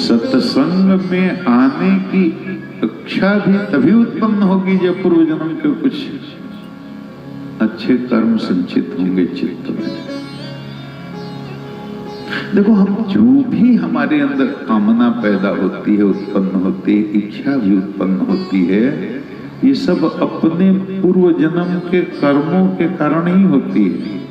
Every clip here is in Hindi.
सत्संग में आने की इच्छा भी तभी उत्पन्न होगी जब पूर्व जन्म के कुछ अच्छे कर्म संचित होंगे चित्त में। देखो, हम जो भी हमारे अंदर कामना पैदा होती है, उत्पन्न होती है, इच्छा भी उत्पन्न होती है, ये सब अपने पूर्व जन्म के कर्मों के कारण ही होती है।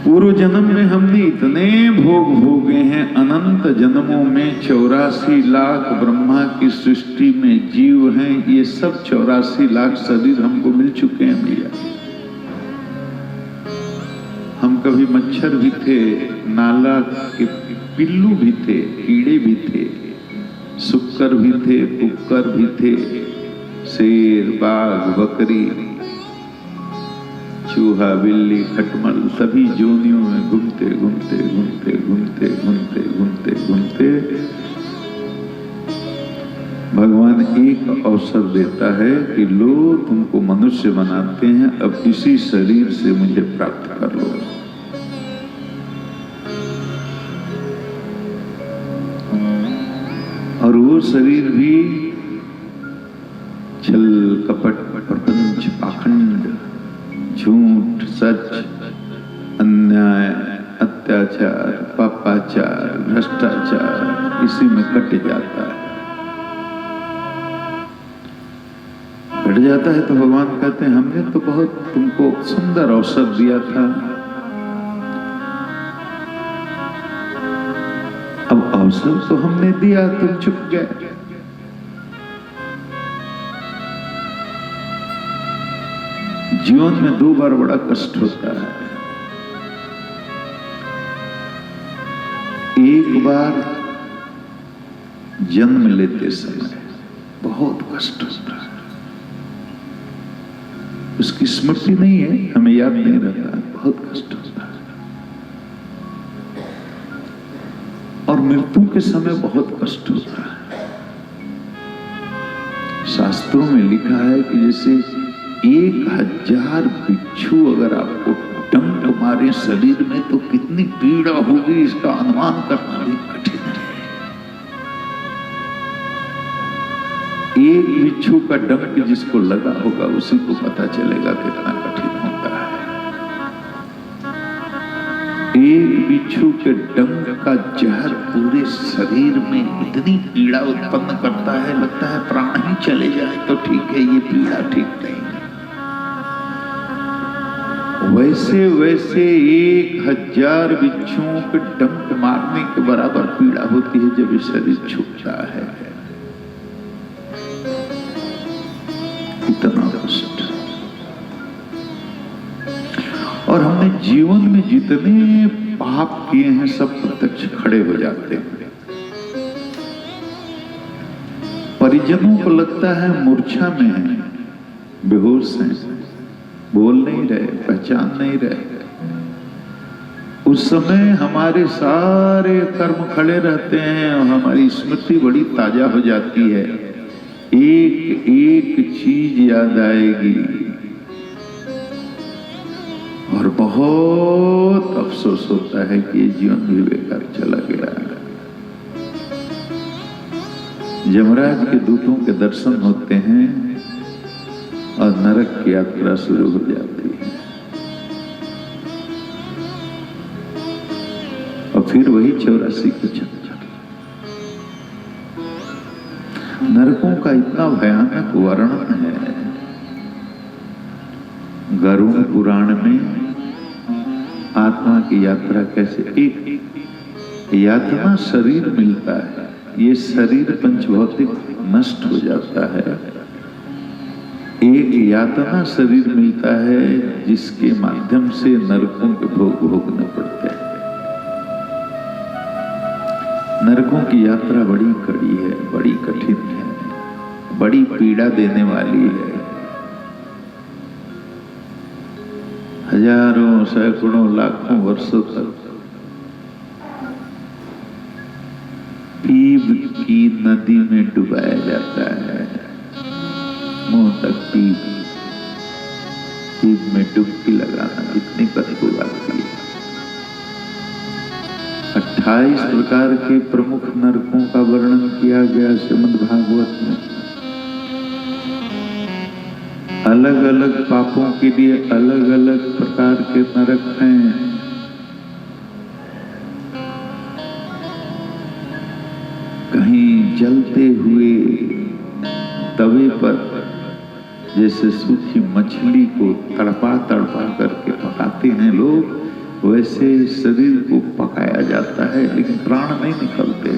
पूर्व जन्म में हमने इतने भोग भोगे हैं, अनंत जन्मों में 84 लाख ब्रह्मा की सृष्टि में जीव हैं, ये सब 84 लाख शरीर हमको मिल चुके हैं भैया। हम कभी मच्छर भी थे, नाला के पिल्लू भी थे, कीड़े भी थे, सुक्कर भी थे, कुक्कर भी थे, शेर, बाघ, बकरी, चूहा, बिल्ली, खटमल, सभी जोनियों में घूमते घूमते घूमते घूमते घूमते घूमते घूमते भगवान एक अवसर देता है कि लो, तुमको मनुष्य बनाते हैं, अब इसी शरीर से मुझे प्राप्त कर लो। और वो शरीर भी छल, कपट, प्रपंच, पाखंड, झूठ, सच, अन्याय, अत्याचार, पापाचार, भ्रष्टाचार, इसी में कट जाता है। कट जाता है तो भगवान कहते हैं, हमने तो बहुत तुमको सुंदर अवसर दिया था, अब अवसर तो हमने दिया, तुम चुप गए। जीवन में 2 बार बड़ा कष्ट होता है। एक बार जन्म लेते समय बहुत कष्ट होता है, उसकी स्मृति नहीं है, हमें याद नहीं रहता, बहुत कष्ट होता है। और मृत्यु के समय बहुत कष्ट होता है। शास्त्रों में लिखा है कि जैसे 1000 बिच्छू अगर आपको डंक मारे शरीर में तो कितनी पीड़ा होगी, इसका अनुमान करना भी कठिन है। एक बिच्छू का डंक जिसको लगा होगा उसी को पता चलेगा कितना कठिन होता है। एक बिच्छू के डंक का जहर पूरे शरीर में इतनी पीड़ा उत्पन्न करता है, लगता है प्राण ही चले जाए तो ठीक है, ये पीड़ा ठीक नहीं। वैसे वैसे 1000 बिच्छुओं के डंक मारने के बराबर पीड़ा होती है जब ये शरीर छूटता है। इतना कष्ट। और हमने जीवन में जितने पाप किए हैं सब प्रत्यक्ष खड़े हो जाते हैं। परिजनों को लगता है मूर्छा में है, बेहोश हैं, बोल नहीं रहे, पहचान नहीं रहे। उस समय हमारे सारे कर्म खड़े रहते हैं और हमारी स्मृति बड़ी ताजा हो जाती है। एक एक चीज याद आएगी और बहुत अफसोस होता है कि ये जीवन भी बेकार चला गया। यमराज के दूतों के दर्शन होते हैं और नरक की यात्रा शुरू हो जाती है। और फिर वही 84 के चक्कर। नरकों का इतना भयानक वर्णन है गरुड़ पुराण में। आत्मा की यात्रा कैसे, एक यातना शरीर मिलता है, ये शरीर पंचभौतिक नष्ट हो जाता है। एक यातना शरीर मिलता है जिसके माध्यम से नरकों के भोग भोगने पड़ते हैं। नरकों की यात्रा बड़ी कड़ी है, बड़ी कठिन है, बड़ी पीड़ा देने वाली है। हजारों, सैकड़ों, लाखों वर्षों तक पीप की नदी में डुबाया जाता है। मुंह तक पीप में डुबकी लगाना, इतनी बदबू आती है। 28 प्रकार के प्रमुख नरकों का वर्णन किया गया श्रीमद् भागवत में। अलग अलग पापों के लिए अलग अलग प्रकार के नरक हैं। कहीं जलते हुए तवे पर जैसे सूखी मछली को तड़पा तड़पा करके पकाते हैं लोग, वैसे शरीर को पकाया जाता है, लेकिन प्राण नहीं निकलते।